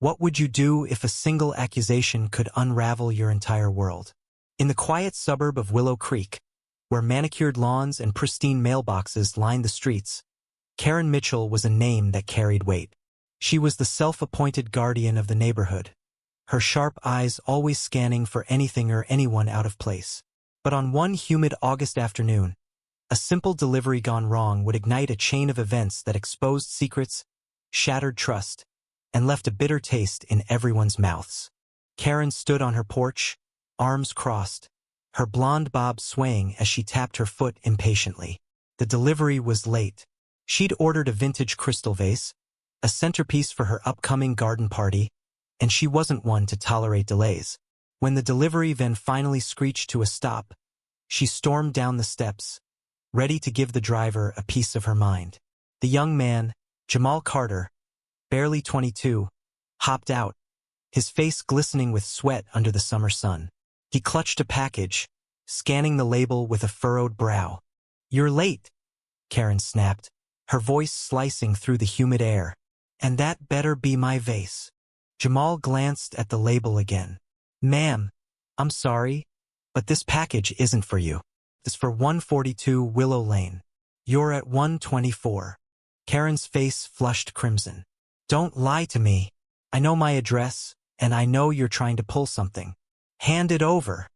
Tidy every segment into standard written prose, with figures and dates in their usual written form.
What would you do if a single accusation could unravel your entire world? In the quiet suburb of Willow Creek, where manicured lawns and pristine mailboxes lined the streets, Karen Mitchell was a name that carried weight. She was the self-appointed guardian of the neighborhood, her sharp eyes always scanning for anything or anyone out of place. But on one humid August afternoon, a simple delivery gone wrong would ignite a chain of events that exposed secrets, shattered trust, and left a bitter taste in everyone's mouths. Karen stood on her porch, arms crossed, her blonde bob swaying as she tapped her foot impatiently. The delivery was late. She'd ordered a vintage crystal vase, a centerpiece for her upcoming garden party, and she wasn't one to tolerate delays. When the delivery van finally screeched to a stop, she stormed down the steps, ready to give the driver a piece of her mind. The young man, Jamal Carter, barely 22, hopped out, his face glistening with sweat under the summer sun. He clutched a package, scanning the label with a furrowed brow. "You're late," Karen snapped, her voice slicing through the humid air. "And that better be my vase." Jamal glanced at the label again. "Ma'am, I'm sorry, but this package isn't for you. It's for 142 Willow Lane. You're at 124. Karen's face flushed crimson. "Don't lie to me. I know my address, and I know you're trying to pull something. Hand it over."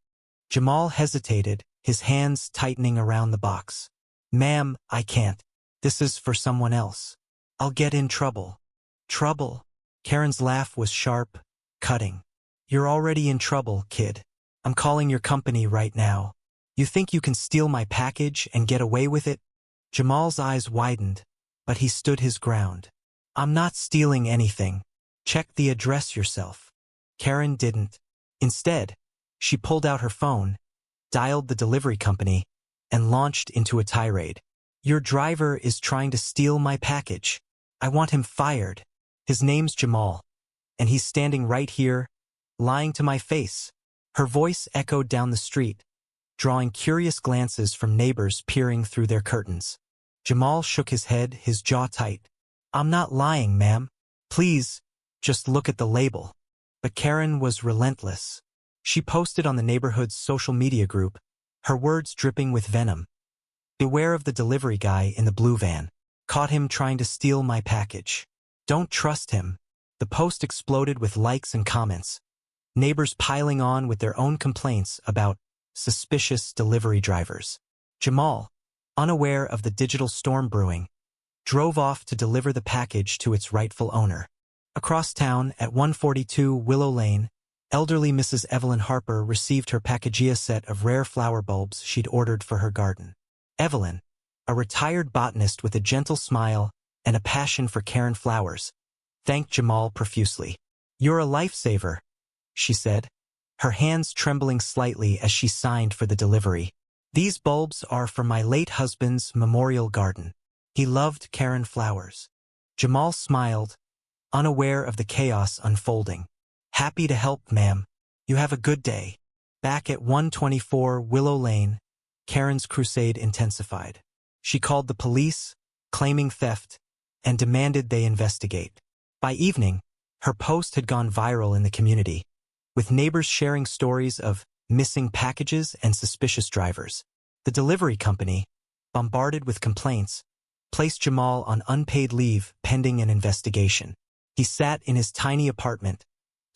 Jamal hesitated, his hands tightening around the box. "Ma'am, I can't. This is for someone else. I'll get in trouble." "Trouble?" Karen's laugh was sharp, cutting. "You're already in trouble, kid. I'm calling your company right now. You think you can steal my package and get away with it?" Jamal's eyes widened, but he stood his ground. "I'm not stealing anything. Check the address yourself." Karen didn't. Instead, she pulled out her phone, dialed the delivery company, and launched into a tirade. "Your driver is trying to steal my package. I want him fired. His name's Jamal, and he's standing right here, lying to my face." Her voice echoed down the street, drawing curious glances from neighbors peering through their curtains. Jamal shook his head, his jaw tight. "I'm not lying, ma'am. Please, just look at the label." But Karen was relentless. She posted on the neighborhood's social media group, her words dripping with venom. "Beware of the delivery guy in the blue van. Caught him trying to steal my package. Don't trust him." The post exploded with likes and comments, neighbors piling on with their own complaints about suspicious delivery drivers. Jamal, unaware of the digital storm brewing, drove off to deliver the package to its rightful owner. Across town, at 142 Willow Lane, elderly Mrs. Evelyn Harper received her Packagia set of rare flower bulbs she'd ordered for her garden. Evelyn, a retired botanist with a gentle smile and a passion for Karen flowers, thanked Jamal profusely. "You're a lifesaver," she said, her hands trembling slightly as she signed for the delivery. "These bulbs are for my late husband's memorial garden. He loved Karen flowers." Jamal smiled, unaware of the chaos unfolding. "Happy to help, ma'am. You have a good day." Back at 124 Willow Lane, Karen's crusade intensified. She called the police, claiming theft, and demanded they investigate. By evening, her post had gone viral in the community, with neighbors sharing stories of missing packages and suspicious drivers. The delivery company, bombarded with complaints, placed Jamal on unpaid leave pending an investigation. He sat in his tiny apartment,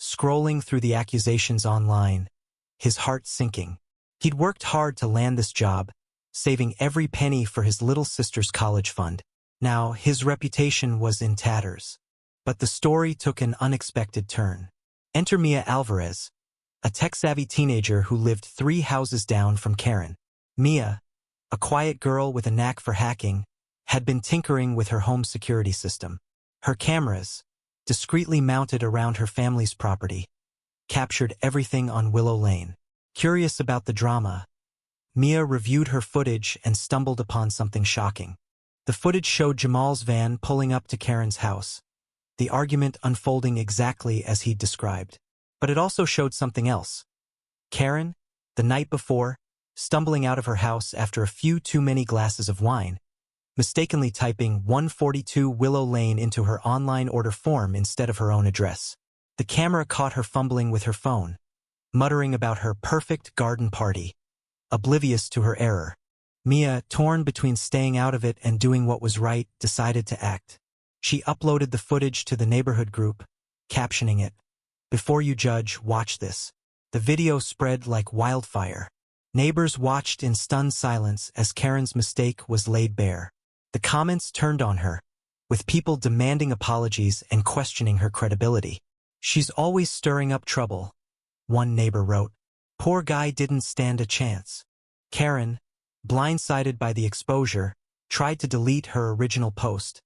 scrolling through the accusations online, his heart sinking. He'd worked hard to land this job, saving every penny for his little sister's college fund. Now, his reputation was in tatters. But the story took an unexpected turn. Enter Mia Alvarez, a tech-savvy teenager who lived 3 houses down from Karen. Mia, a quiet girl with a knack for hacking, had been tinkering with her home security system. Her cameras, discreetly mounted around her family's property, captured everything on Willow Lane. Curious about the drama, Mia reviewed her footage and stumbled upon something shocking. The footage showed Jamal's van pulling up to Karen's house, the argument unfolding exactly as he'd described. But it also showed something else. Karen, the night before, stumbling out of her house after a few too many glasses of wine, mistakenly typing 142 Willow Lane into her online order form instead of her own address. The camera caught her fumbling with her phone, muttering about her perfect garden party, oblivious to her error. Mia, torn between staying out of it and doing what was right, decided to act. She uploaded the footage to the neighborhood group, captioning it, "Before you judge, watch this." The video spread like wildfire. Neighbors watched in stunned silence as Karen's mistake was laid bare. The comments turned on her, with people demanding apologies and questioning her credibility. "She's always stirring up trouble," one neighbor wrote. "Poor guy didn't stand a chance." Karen, blindsided by the exposure, tried to delete her original post,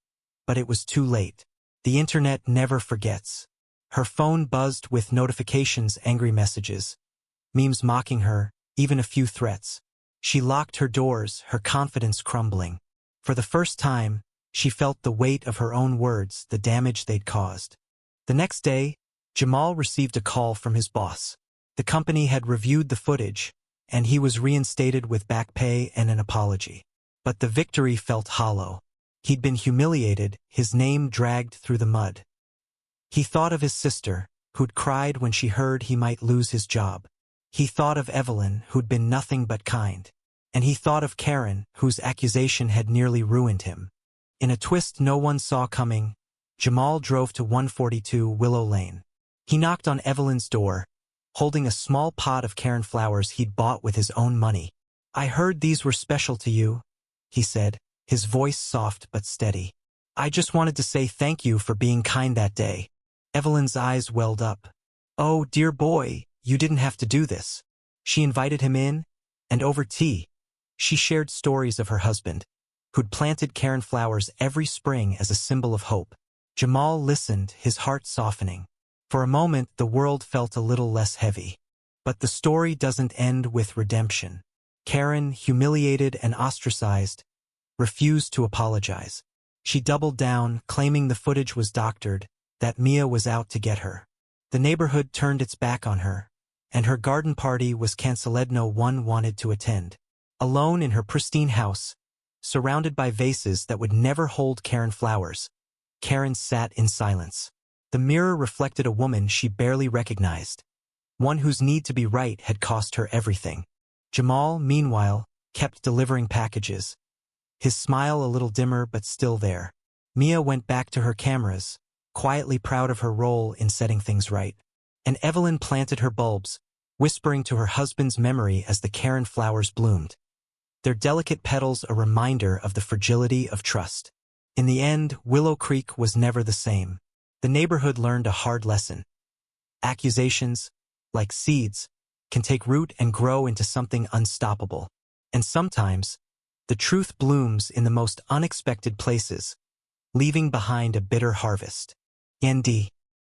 but it was too late. The internet never forgets. Her phone buzzed with notifications, angry messages, memes mocking her, even a few threats. She locked her doors, her confidence crumbling. For the first time, she felt the weight of her own words, the damage they'd caused. The next day, Jamal received a call from his boss. The company had reviewed the footage, and he was reinstated with back pay and an apology. But the victory felt hollow. He'd been humiliated, his name dragged through the mud. He thought of his sister, who'd cried when she heard he might lose his job. He thought of Evelyn, who'd been nothing but kind. And he thought of Karen, whose accusation had nearly ruined him. In a twist no one saw coming, Jamal drove to 142 Willow Lane. He knocked on Evelyn's door, holding a small pot of Karen flowers he'd bought with his own money. "I heard these were special to you," he said, his voice soft but steady. "I just wanted to say thank you for being kind that day." Evelyn's eyes welled up. "Oh, dear boy, you didn't have to do this." She invited him in, and over tea, she shared stories of her husband, who'd planted Karen flowers every spring as a symbol of hope. Jamal listened, his heart softening. For a moment, the world felt a little less heavy. But the story doesn't end with redemption. Karen, humiliated and ostracized, refused to apologize. She doubled down, claiming the footage was doctored, that Mia was out to get her. The neighborhood turned its back on her, and her garden party was cancelled. No one wanted to attend. Alone in her pristine house, surrounded by vases that would never hold Karen flowers, Karen sat in silence. The mirror reflected a woman she barely recognized, one whose need to be right had cost her everything. Jamal, meanwhile, kept delivering packages, his smile a little dimmer but still there. Mia went back to her cameras, quietly proud of her role in setting things right. And Evelyn planted her bulbs, whispering to her husband's memory as the Karen flowers bloomed, their delicate petals a reminder of the fragility of trust. In the end, Willow Creek was never the same. The neighborhood learned a hard lesson. Accusations, like seeds, can take root and grow into something unstoppable. And sometimes, the truth blooms in the most unexpected places, leaving behind a bitter harvest. Nd.